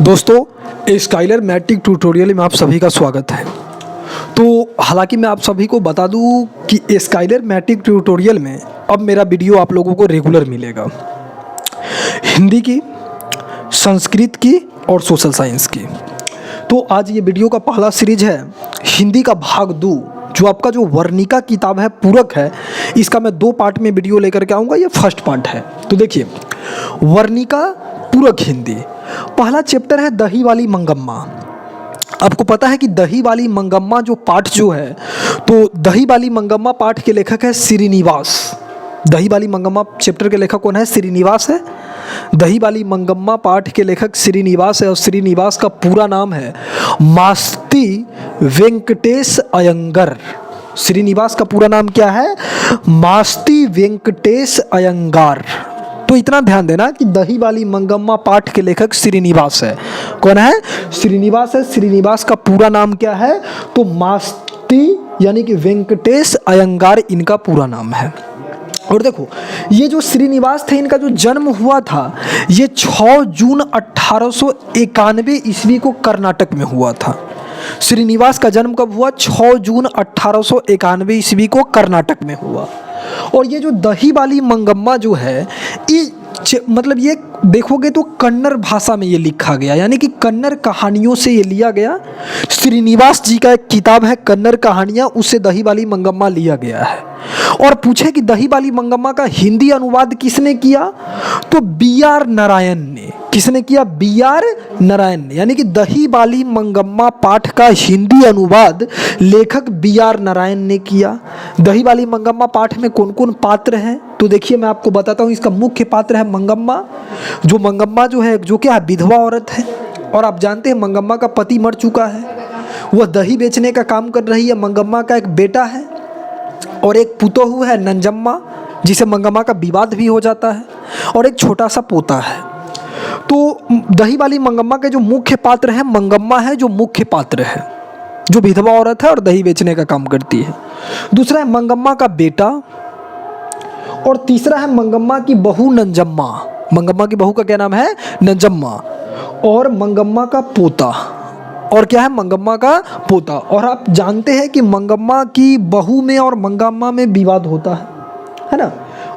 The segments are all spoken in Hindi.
दोस्तों स्काइलर मैट्रिक ट्यूटोरियल में आप सभी का स्वागत है। तो हालांकि मैं आप सभी को बता दूं कि स्काइलर मैट्रिक ट्यूटोरियल में अब मेरा वीडियो आप लोगों को रेगुलर मिलेगा, हिंदी की, संस्कृत की और सोशल साइंस की। तो आज ये वीडियो का पहला सीरीज है हिंदी का भाग 2, जो आपका जो वर्णिका किताब है पूरक है, इसका मैं 2 पार्ट में वीडियो लेकर के आऊँगा। ये फर्स्ट पार्ट है। तो देखिए, वर्णिका पूरक हिंदी, पहला चैप्टर है दही वाली मंगम्मा। आपको पता है कि दही वाली मंगम्मा जो पाठ जो है, तो दही वाली मंगम्मा पाठ के लेखक है श्रीनिवास। दही वाली मंगम्मा चैप्टर के लेखक कौन है? श्रीनिवास है। दही वाली मंगम्मा पाठ के लेखक श्रीनिवास है और श्रीनिवास का पूरा नाम है मास्ती वेंकटेश अयंगर। श्रीनिवास का पूरा नाम क्या है? मास्ती वेंकटेश अयंगार। तो इतना ध्यान देना कि दही वाली मंगम्मा पाठ के लेखक श्रीनिवास है। कौन है? श्रीनिवास है। श्रीनिवास का पूरा नाम क्या है? तो मास्ती यानी कि वेंकटेश अयंगार इनका पूरा नाम है। और देखो, ये जो श्रीनिवास थे, इनका जो जन्म हुआ था ये 6 जून 1891 ईस्वी को कर्नाटक में हुआ था। श्रीनिवास का जन्म कब हुआ? 6 जून 1891 ईस्वी को कर्नाटक में हुआ। और ये जो दही वाली मंगम्मा जो है, मतलब ये देखोगे तो कन्नड़ भाषा में ये लिखा गया, यानी कि कन्नड़ कहानियों से ये लिया गया। श्रीनिवास जी का एक किताब है कन्नड़ कहानियाँ, उससे दही वाली मंगम्मा लिया गया है। और पूछे कि दही वाली मंगम्मा का हिंदी अनुवाद किसने किया? तो B.R. नारायण ने। किसने किया? B.R. नारायण ने। यानी कि दही वाली मंगम्मा पाठ का हिंदी अनुवाद लेखक B.R. नारायण ने किया। दही वाली मंगम्मा पाठ में कौन कौन पात्र हैं? तो देखिए, मैं आपको बताता हूँ। इसका मुख्य पात्र है मंगम्मा। जो मंगम्मा जो है, जो क्या है, विधवा औरत है। और आप जानते हैं मंगम्मा का पति मर चुका है, वह दही बेचने का काम कर रही है। मंगम्मा का एक बेटा है और एक पुतोहू है नंजम्मा, जिसे मंगम्मा का विवाद भी हो जाता है, और एक छोटा सा पोता है। तो दही वाली मंगम्मा के जो मुख्य पात्र है, मंगम्मा है जो मुख्य पात्र है, जो विधवा औरत है और दही बेचने का काम करती है। दूसरा है मंगम्मा का बेटा, और तीसरा है मंगम्मा की बहू नंजम्मा। मंगम्मा की बहू का क्या नाम है? नंजम्मा। और मंगम्मा का पोता। और क्या है? मंगम्मा का पोता। और आप जानते हैं कि मंगम्मा की बहू में और मंगम्मा में विवाद होता है ना,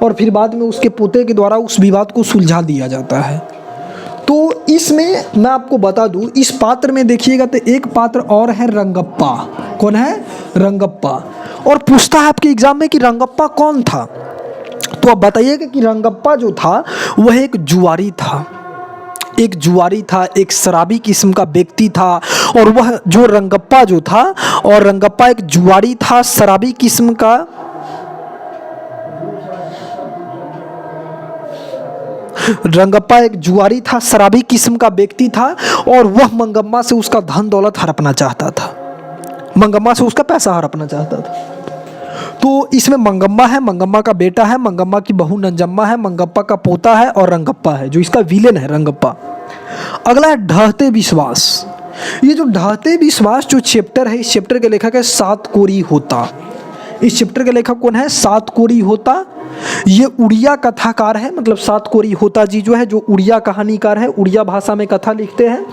और फिर बाद में उसके पोते के द्वारा उस विवाद को सुलझा दिया जाता है। तो इसमें मैं आपको बता दूं, इस पात्र में देखिएगा तो एक पात्र और है रंगप्पा। कौन है? रंगप्पा। और पूछता है आपके एग्जाम में कि रंगप्पा कौन था? तो आप बताइएगा कि रंगप्पा जो था वह एक जुआरी था। एक जुआरी था, एक शराबी किस्म का व्यक्ति था। और वह जो रंगप्पा जो था, और रंगप्पा एक जुआरी था, शराबी किस्म का। रंगप्पा एक जुआरी था, शराबी किस्म का व्यक्ति था, और वह मंगम्मा से उसका धन दौलत हड़पना चाहता था। मंगम्मा से उसका पैसा हड़पना चाहता था। तो इसमें मंगम्मा है, मंगम्मा का बेटा है, मंगम्मा की बहू नंजम्मा है, मंगप्पा का पोता है, और रंगप्पा है जो इसका विलेन है, रंगप्पा। अगला है ढहते विश्वास। ये जो ढहते विश्वास जो चैप्टर है, इस चैप्टर के लेखक है सातकोरी होता। इस चैप्टर के लेखक कौन है? सातकोरी होता। ये उड़िया कथाकार है, मतलब सातकोरी होता जी जो है, जो उड़िया कहानीकार है, उड़िया भाषा में कथा लिखते हैं।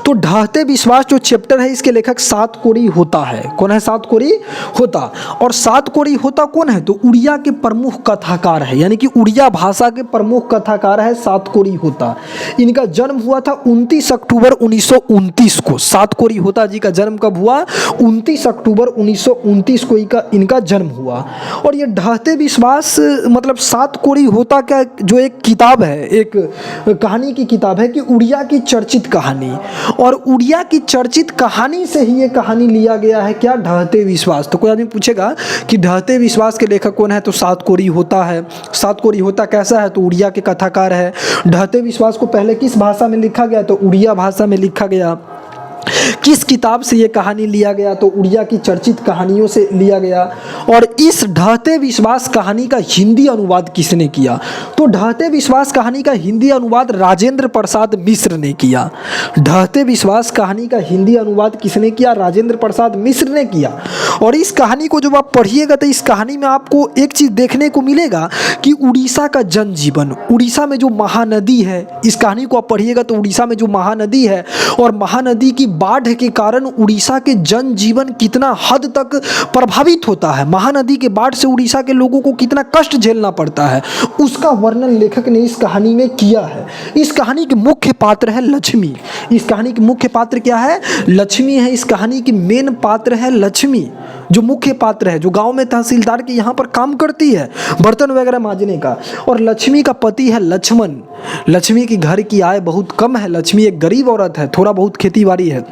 तो ढहते विश्वास जो चैप्टर है, इसके लेखक सातकोरी होता है। कौन है? सातकोरी होता। और सातकोरी होता कौन है? तो उड़िया के प्रमुख कथाकार है, यानी कि उड़िया भाषा के प्रमुख कथाकार है सातकोरी होता। इनका जन्म हुआ था 29 अक्टूबर 1929 को। सातकोरी होता जी का जन्म कब हुआ? 29 अक्टूबर 1929 को इनका जन्म हुआ। और ये ढहते विश्वास मतलब सातकोरी होता का जो एक किताब है, एक कहानी की किताब है कि उड़िया की चर्चित कहानी। और उड़िया की चर्चित कहानी से ही ये कहानी लिया गया है। क्या? ढहते विश्वास। तो कोई आदमी पूछेगा कि ढहते विश्वास के लेखक कौन है? तो सातकोरी होता है। सातकोरी होता कैसा है? तो उड़िया के कथाकार है। ढहते विश्वास को पहले किस भाषा में लिखा गया? तो उड़िया भाषा में लिखा गया। किस किताब से ये कहानी लिया गया, तो उड़िया की चर्चित कहानियों से लिया गया। और इस ढहते विश्वास कहानी का हिंदी अनुवाद किसने किया, तो ढहते विश्वास कहानी का हिंदी अनुवाद राजेंद्र प्रसाद मिश्र ने किया। ढहते विश्वास कहानी का हिंदी अनुवाद किसने किया, राजेंद्र प्रसाद मिश्र ने किया। और इस कहानी को जब आप पढ़िएगा तो इस कहानी में आपको एक चीज़ देखने को मिलेगा कि उड़ीसा का जनजीवन, उड़ीसा में जो महानदी है, इस कहानी को आप पढ़िएगा तो उड़ीसा में जो महानदी है और महानदी की बाढ़ के कारण उड़ीसा के जनजीवन कितना हद तक प्रभावित होता है, महानदी के बाढ़ से उड़ीसा के लोगों को कितना कष्ट झेलना पड़ता है, उसका वर्णन लेखक ने इस कहानी में किया है। इस कहानी के मुख्य पात्र है लक्ष्मी। इस कहानी के मुख्य पात्र क्या है, लक्ष्मी है। इस कहानी की मेन पात्र है लक्ष्मी, जो मुख्य पात्र है, जो गांव में तहसीलदार के यहाँ पर काम करती है बर्तन वगैरह मांजने का। और लक्ष्मी का पति है लक्ष्मण। लक्ष्मी की घर की आय बहुत कम है, लक्ष्मी एक गरीब औरत है, थोड़ा बहुत खेती बाड़ी है,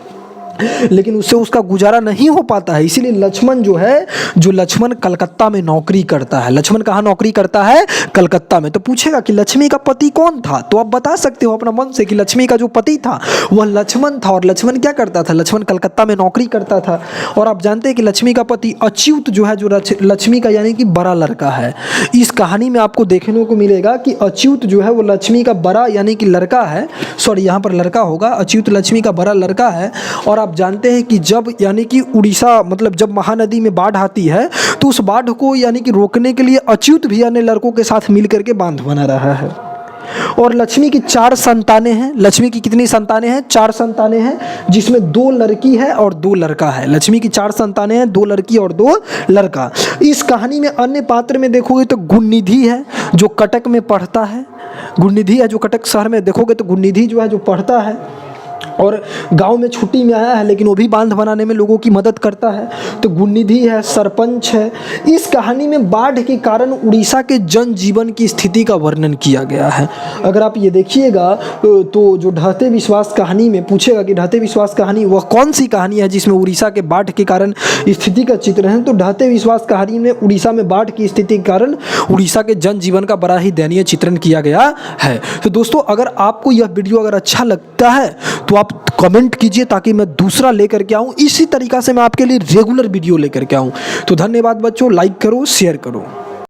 लेकिन उससे उसका गुजारा नहीं हो पाता है। इसीलिए लक्ष्मण जो लक्ष्मण कलकत्ता में नौकरी करता है। लक्ष्मण कहाँ नौकरी करता है, कलकत्ता में। तो पूछेगा कि लक्ष्मी का पति कौन था, तो आप बता सकते हो अपना मन से कि लक्ष्मी का जो पति था वह लक्ष्मण था। और लक्ष्मण क्या करता था, लक्ष्मण कलकत्ता में नौकरी करता था। और आप जानते हैं कि लक्ष्मी का पति अच्युत जो है, जो लक्ष्मी का यानी कि बड़ा लड़का है। इस कहानी में आपको देखने को मिलेगा कि अच्युत जो है वो लक्ष्मी का बड़ा यानी कि लड़का है, सॉरी यहाँ पर लड़का होगा, अच्युत लक्ष्मी का बड़ा लड़का है। और आप जानते हैं कि जब यानी कि उड़ीसा मतलब जब महानदी में बाढ़ आती है तो उस बाढ़ को यानी कि रोकने के लिए अच्युत भी अन्य लड़कों के साथ मिलकर के बांध बना रहा है। और लक्ष्मी की 4 संतानें हैं। लक्ष्मी की कितनी संतानें हैं, 4 संतानें हैं, जिसमें 2 लड़की है और 2 लड़का है। लक्ष्मी की 4 संतानें हैं, 2 लड़की और 2 लड़का। इस कहानी में अन्य पात्र में देखोगे तो गुणनिधि है जो कटक में पढ़ता है। गुणनिधि है जो कटक शहर में, देखोगे तो गुणनिधि जो है जो पढ़ता है और गांव में छुट्टी में आया है, लेकिन वो भी बांध बनाने में लोगों की मदद करता है। तो गुणनिधि है, सरपंच है। इस कहानी में बाढ़ के कारण उड़ीसा के जनजीवन की स्थिति का वर्णन किया गया है। अगर आप ये देखिएगा तो जो ढहते विश्वास कहानी में पूछेगा कि ढहते विश्वास कहानी वह कौन सी कहानी है जिसमें उड़ीसा के बाढ़ के कारण स्थिति का चित्र है, तो ढहते विश्वास कहानी में उड़ीसा में बाढ़ की स्थिति के कारण उड़ीसा के जनजीवन का बड़ा ही दयनीय चित्रण किया गया है। तो दोस्तों, अगर आपको यह वीडियो अगर अच्छा लगता है तो आप कमेंट कीजिए ताकि मैं दूसरा लेकर के आऊं। इसी तरीका से मैं आपके लिए रेगुलर वीडियो लेकर के आऊं। तो धन्यवाद बच्चों, लाइक करो, शेयर करो।